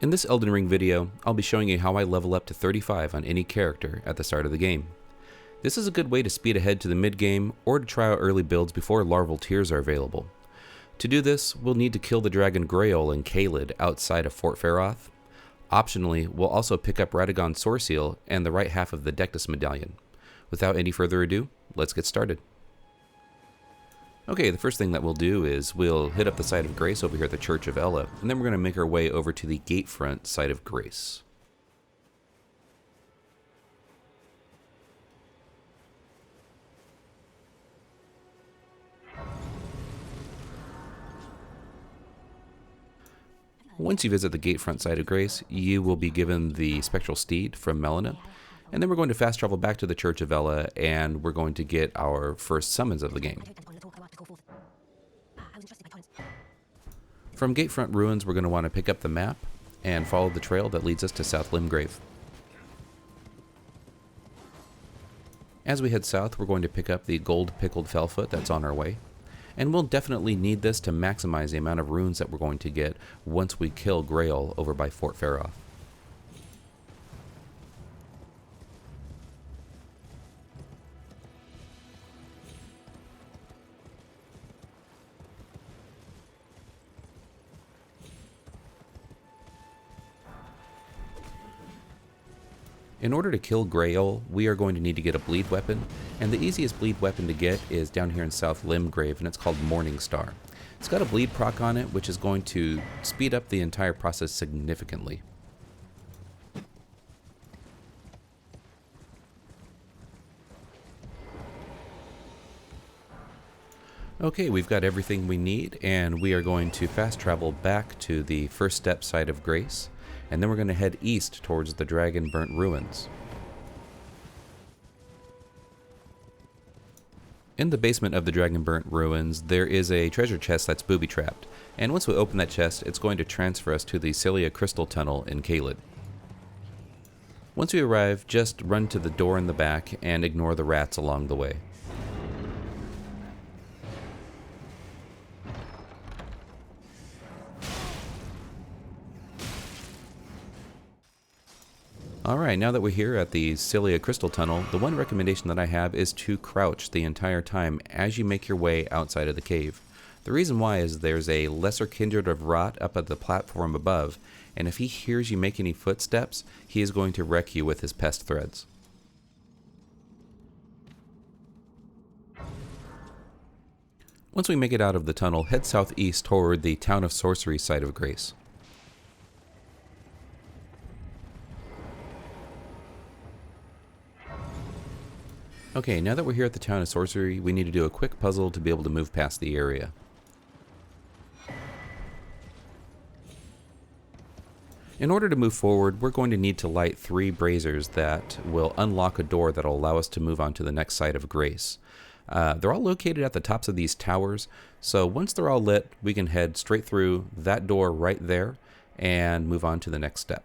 In this Elden Ring video, I'll be showing you how I level up to 35 on any character at the start of the game. This is a good way to speed ahead to the mid-game or to try out early builds before larval tiers are available. To do this, we'll need to kill the dragon Greyoll and Caelid outside of Fort Faroth. Optionally, we'll also pick up Radagon's Sorcery and the right half of the Dectus Medallion. Without any further ado, let's get started. Okay, the first thing that we'll do is we'll hit up the site of Grace over here at the Church of Ella, and then we're going to make our way over to the Gatefront site of Grace. Once you visit the Gatefront site of Grace, you will be given the Spectral Steed from Melina, and then we're going to fast travel back to the Church of Ella, and we're going to get our first summons of the game. From Gatefront Ruins, we're going to want to pick up the map and follow the trail that leads us to South Limgrave. As we head south, we're going to pick up the gold Pickled Fellfoot that's on our way. And we'll definitely need this to maximize the amount of runes that we're going to get once we kill Greyoll over by Fort Faroth. In order to kill Greyoll, we are going to need to get a bleed weapon, and the easiest bleed weapon to get is down here in South Limgrave, and it's called Morning Star. It's got a bleed proc on it, which is going to speed up the entire process significantly. Okay, we've got everything we need, and we are going to fast travel back to the First Step site of Grace, and then we're going to head east towards the Dragon-Burnt Ruins. In the basement of the Dragon-Burnt Ruins, there is a treasure chest that's booby-trapped, and once we open that chest, it's going to transfer us to the Sellia crystal tunnel in Caelid. Once we arrive, just run to the door in the back and ignore the rats along the way. Alright, now that we're here at the Sellia Crystal Tunnel, the one recommendation that I have is to crouch the entire time as you make your way outside of the cave. The reason why is there's a lesser kindred of rot up at the platform above, and if he hears you make any footsteps, he is going to wreck you with his pest threads. Once we make it out of the tunnel, head southeast toward the Town of Sorcery site of Grace. Okay, now that we're here at the Town of Sorcery, we need to do a quick puzzle to be able to move past the area. In order to move forward, we're going to need to light 3 braziers that will unlock a door that will allow us to move on to the next site of Grace. They're all located at the tops of these towers, so once they're all lit, we can head straight through that door right there and move on to the next step.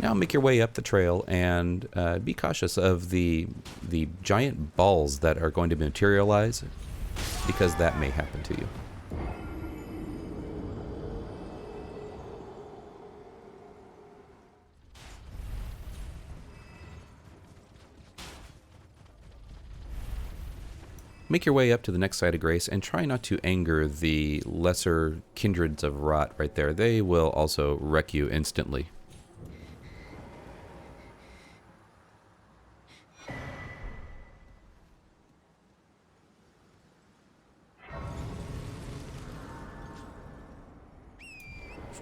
Now make your way up the trail and be cautious of the giant balls that are going to materialize, because that may happen to you. Make your way up to the next site of grace and try not to anger the lesser kindreds of rot right there. They will also wreck you instantly.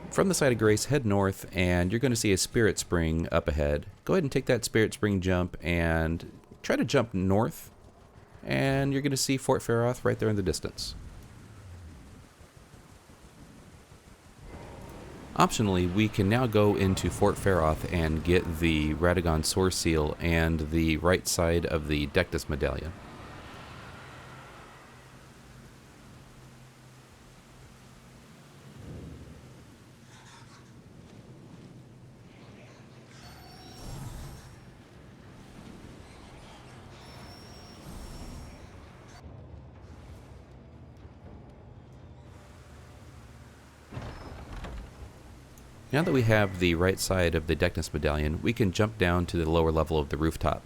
From the site of grace, head north and you're going to see a spirit spring up ahead. Go ahead and take that spirit spring jump and try to jump north, and you're going to see Fort Faroth right there in the distance. Optionally, we can now go into Fort Faroth and get the Radagon Source Seal and the right side of the Dectus Medallion. Now that we have the right side of the Dectus Medallion, we can jump down to the lower level of the rooftop.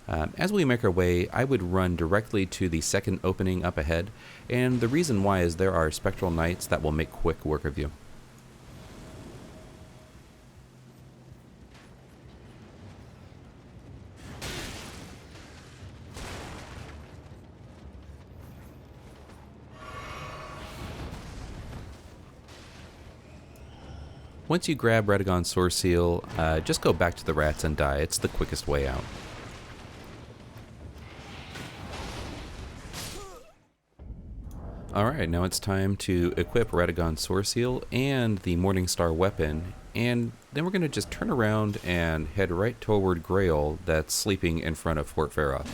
As we make our way, I would run directly to the second opening up ahead, and the reason why is there are spectral knights that will make quick work of you. Once you grab Radagon's Source Seal, just go back to the rats and die. It's the quickest way out. Alright, now it's time to equip Radagon's Source Seal and the Morningstar weapon, and then we're going to just turn around and head right toward Greyoll that's sleeping in front of Fort Faroth.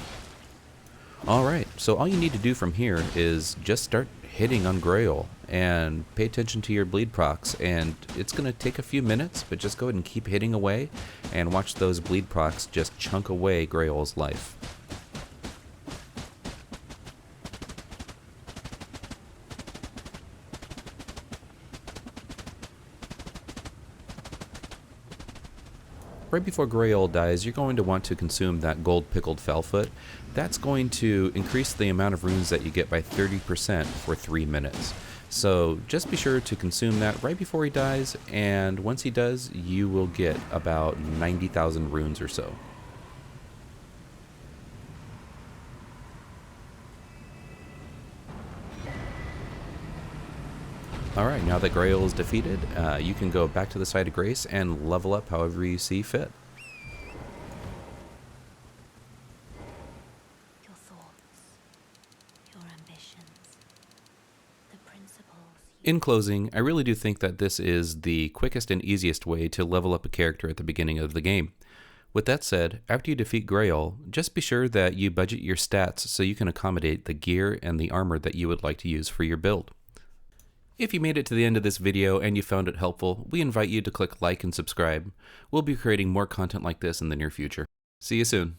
Alright, so all you need to do from here is just start hitting on Greyoll and pay attention to your bleed procs, and it's going to take a few minutes, but just go ahead and keep hitting away and watch those bleed procs just chunk away Greyoll's life. Right before Greyoll dies, you're going to want to consume that gold pickled Fowl. That's going to increase the amount of runes that you get by 30% for 3 minutes. So just be sure to consume that right before he dies, and once he does, you will get about 90,000 runes or so. Alright, now that Greyoll is defeated, you can go back to the site of grace and level up however you see fit. Your thoughts, your ambitions, the principles. In closing, I really do think that this is the quickest and easiest way to level up a character at the beginning of the game. With that said, after you defeat Greyoll, just be sure that you budget your stats so you can accommodate the gear and the armor that you would like to use for your build. If you made it to the end of this video and you found it helpful, we invite you to click like and subscribe. We'll be creating more content like this in the near future. See you soon.